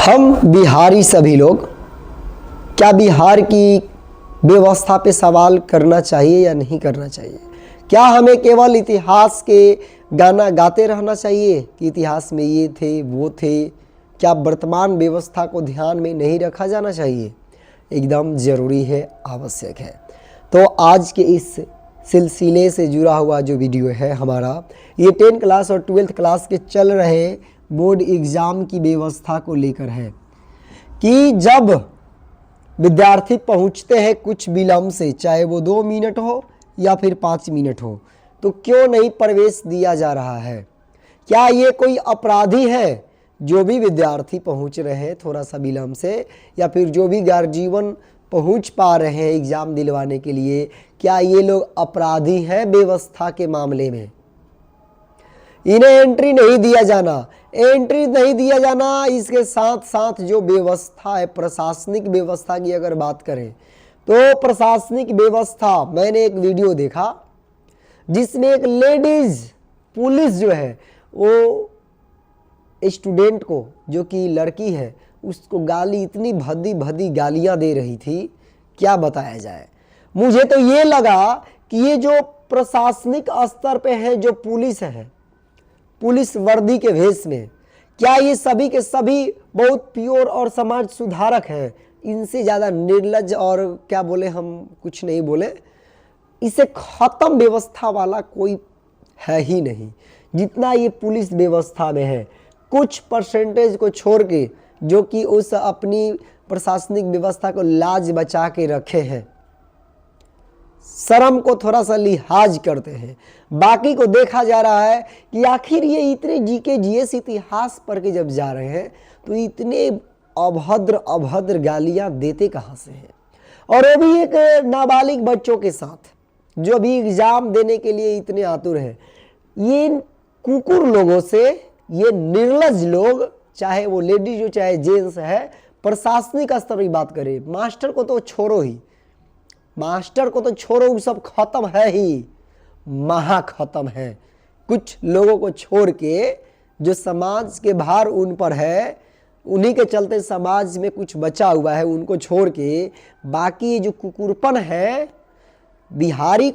हम बिहारी सभी लोग क्या बिहार की व्यवस्था पे सवाल करना चाहिए या नहीं करना चाहिए? क्या हमें केवल इतिहास के गाना गाते रहना चाहिए कि इतिहास में ये थे वो थे? क्या वर्तमान व्यवस्था को ध्यान में नहीं रखा जाना चाहिए? एकदम ज़रूरी है, आवश्यक है। तो आज के इस सिलसिले से जुड़ा हुआ जो वीडियो है हमारा, ये 10 क्लास और 12th क्लास के चल रहे बोर्ड एग्ज़ाम की व्यवस्था को लेकर है कि जब विद्यार्थी पहुंचते हैं कुछ विलम्ब से, चाहे वो 2 मिनट हो या फिर 5 मिनट हो, तो क्यों नहीं प्रवेश दिया जा रहा है? क्या ये कोई अपराधी है? जो भी विद्यार्थी पहुंच रहे हैं थोड़ा सा विलम्ब से, या फिर जो भी गार्जियन पहुंच पा रहे हैं एग्ज़ाम दिलवाने के लिए, क्या ये लोग अपराधी हैं व्यवस्था के मामले में? इन्हें एंट्री नहीं दिया जाना, एंट्री नहीं दिया जाना। इसके साथ साथ जो व्यवस्था है, प्रशासनिक व्यवस्था की अगर बात करें तो प्रशासनिक व्यवस्था, मैंने एक वीडियो देखा जिसमें एक लेडीज पुलिस जो है वो स्टूडेंट को, जो कि लड़की है, उसको गाली, इतनी भद्दी भद्दी गालियां दे रही थी, क्या बताया जाए। मुझे तो ये लगा कि ये जो प्रशासनिक स्तर पे है, जो पुलिस है, पुलिस वर्दी के भेष में, क्या ये सभी के सभी बहुत प्योर और समाज सुधारक हैं? इनसे ज़्यादा निर्लज्ज और क्या बोले, हम कुछ नहीं बोले, इसे खत्म व्यवस्था वाला कोई है ही नहीं जितना ये पुलिस व्यवस्था में है। कुछ परसेंटेज को छोड़ के जो कि उस अपनी प्रशासनिक व्यवस्था को लाज बचा के रखे हैं, शर्म को थोड़ा सा लिहाज करते हैं, बाकी को देखा जा रहा है कि आखिर ये इतने जीके जीएस इतिहास पढ़ के जब जा रहे हैं तो इतने अभद्र गालियां देते कहाँ से हैं? और वो भी एक नाबालिग बच्चों के साथ जो भी एग्जाम देने के लिए इतने आतुर हैं। ये कुकुर लोगों से, ये निर्लज लोग, चाहे वो लेडीज हो चाहे जेंट्स है, प्रशासनिक स्तर की बात करें, मास्टर को तो छोड़ो ही, मास्टर को तो छोड़ो, वो सब खत्म है ही, महा खत्म है। कुछ लोगों को छोड़ के जो समाज के भार उन पर है, उन्हीं के चलते समाज में कुछ बचा हुआ है, उनको छोड़ के बाकी जो कुकुरपन है, बिहारी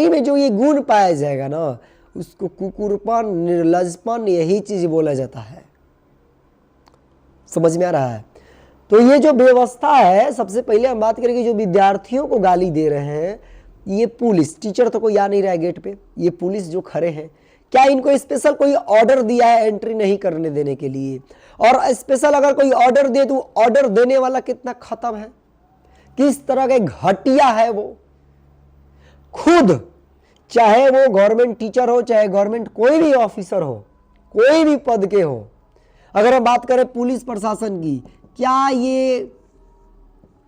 में जो ये गुण पाया जाएगा ना, उसको कुकुरपन, निर्लजपन, यही चीज बोला जाता है। समझ में आ रहा है? तो ये जो व्यवस्था है, सबसे पहले हम बात करेंगे जो विद्यार्थियों को गाली दे रहे हैं, ये पुलिस, टीचर तो कोई आ नहीं रहा है गेट पे, ये पुलिस जो खड़े हैं, क्या इनको स्पेशल कोई ऑर्डर दिया है एंट्री नहीं करने देने के लिए? और स्पेशल अगर कोई ऑर्डर दे तो ऑर्डर देने वाला कितना खत्म है, किस तरह के घटिया है वो खुद, चाहे वो गवर्नमेंट टीचर हो, चाहे गवर्नमेंट कोई भी ऑफिसर हो, कोई भी पद के हो। अगर हम बात करें पुलिस प्रशासन की, क्या ये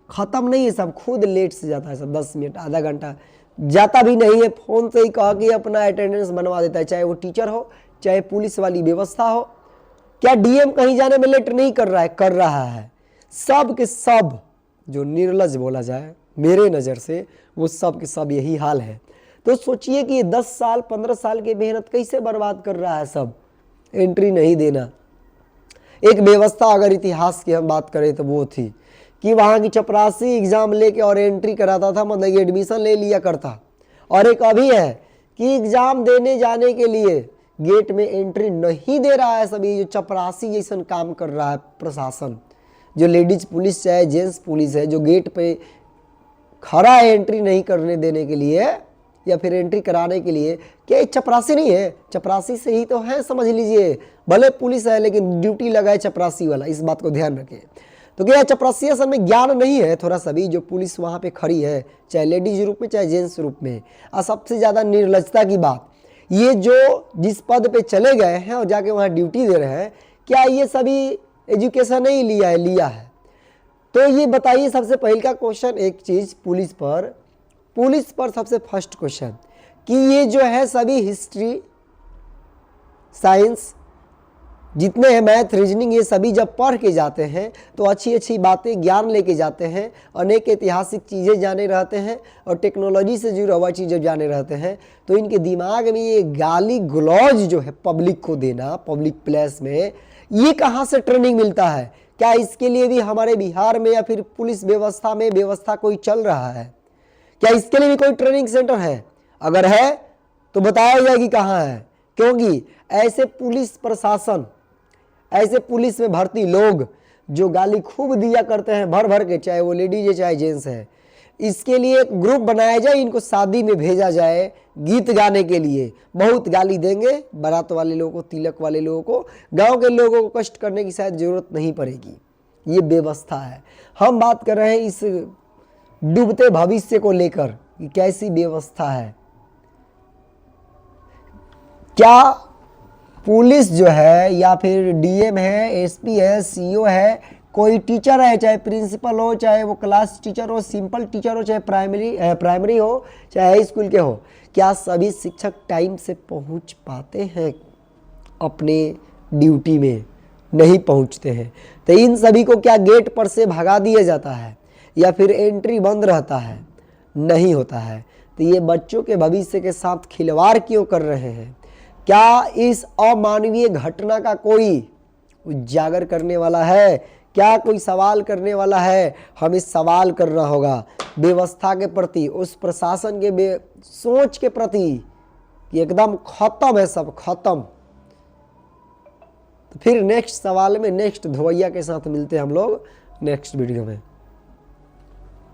खत्म नहीं है? सब खुद लेट से जाता है, सब 10 मिनट आधा घंटा जाता भी नहीं है, फोन से ही कह के अपना अटेंडेंस बनवा देता है, चाहे वो टीचर हो चाहे पुलिस वाली व्यवस्था हो। क्या डीएम कहीं जाने में लेट नहीं कर रहा है? कर रहा है। सब के सब जो निर्लज बोला जाए मेरे नज़र से, वो सब के सब यही हाल है। तो सोचिए कि 10 साल 15 साल की मेहनत कैसे बर्बाद कर रहा है सब, एंट्री नहीं देना। एक व्यवस्था अगर इतिहास की हम बात करें तो वो थी कि वहाँ की चपरासी एग्ज़ाम लेके और एंट्री कराता था, मतलब एडमिशन ले लिया करता। और एक अभी है कि एग्ज़ाम देने जाने के लिए गेट में एंट्री नहीं दे रहा है। सभी जो चपरासी जैसा काम कर रहा है प्रशासन, जो लेडीज पुलिस चाहे जेंट्स पुलिस है, जो गेट पे खड़ा है एंट्री नहीं करने देने के लिए या फिर एंट्री कराने के लिए, क्या चपरासी नहीं है? चपरासी से ही तो है, समझ लीजिए। भले पुलिस है लेकिन ड्यूटी लगा है चपरासी वाला, इस बात को ध्यान रखें। तो क्या चपरासी असल में ज्ञान नहीं है थोड़ा सा भी, जो पुलिस वहाँ पे खड़ी है, चाहे लेडीज रूप में चाहे जेंट्स रूप में। और सबसे ज़्यादा निर्लजता की बात, ये जो जिस पद पे चले गए हैं और जाके वहाँ ड्यूटी दे रहे हैं, क्या ये सभी एजुकेशन नहीं लिया है? लिया है। तो ये बताइए, सबसे पहले का क्वेश्चन एक चीज़ पुलिस पर सबसे फर्स्ट क्वेश्चन कि ये जो है सभी हिस्ट्री, साइंस जितने हैं, मैथ, रीजनिंग, ये सभी जब पढ़ के जाते हैं तो अच्छी अच्छी बातें, ज्ञान लेके जाते हैं, अनेक ऐतिहासिक चीज़ें जाने रहते हैं और टेक्नोलॉजी से जुड़ा हुआ चीज़ें जाने रहते हैं। तो इनके दिमाग में ये गाली गलौज जो है पब्लिक को देना, पब्लिक प्लेस में, ये कहाँ से ट्रेनिंग मिलता है? क्या इसके लिए भी हमारे बिहार में या फिर पुलिस व्यवस्था में व्यवस्था कोई चल रहा है? क्या इसके लिए भी कोई ट्रेनिंग सेंटर है? अगर है तो बताया जाए कि कहाँ है, क्योंकि ऐसे पुलिस प्रशासन, ऐसे पुलिस में भर्ती लोग जो गाली खूब दिया करते हैं भर भर के, चाहे वो लेडीज है चाहे जेंट्स है, इसके लिए एक ग्रुप बनाया जाए, इनको शादी में भेजा जाए गीत गाने के लिए। बहुत गाली देंगे बारात वाले लोगों को, तिलक वाले लोगों को, गांव के लोगों को कष्ट करने की शायद जरूरत नहीं पड़ेगी। ये व्यवस्था है। हम बात कर रहे हैं इस डूबते भविष्य को लेकर कि कैसी व्यवस्था है। क्या पुलिस जो है या फिर डीएम है, एसपी है, सीओ है, कोई टीचर है, चाहे प्रिंसिपल हो, चाहे वो क्लास टीचर हो, सिंपल टीचर हो, चाहे प्राइमरी हो, चाहे हाई स्कूल के हो, क्या सभी शिक्षक टाइम से पहुंच पाते हैं अपने ड्यूटी में? नहीं पहुंचते हैं। तो इन सभी को क्या गेट पर से भगा दिया जाता है या फिर एंट्री बंद रहता है? नहीं होता है। तो ये बच्चों के भविष्य के साथ खिलवाड़ क्यों कर रहे हैं? क्या इस अमानवीय घटना का कोई उजागर करने वाला है? क्या कोई सवाल करने वाला है? हमें सवाल करना होगा व्यवस्था के प्रति, उस प्रशासन के सोच के प्रति कि एकदम खत्म है, सब खत्म। तो फिर नेक्स्ट सवाल में नेक्स्ट धोइया के साथ मिलते हैं हम लोग नेक्स्ट वीडियो में।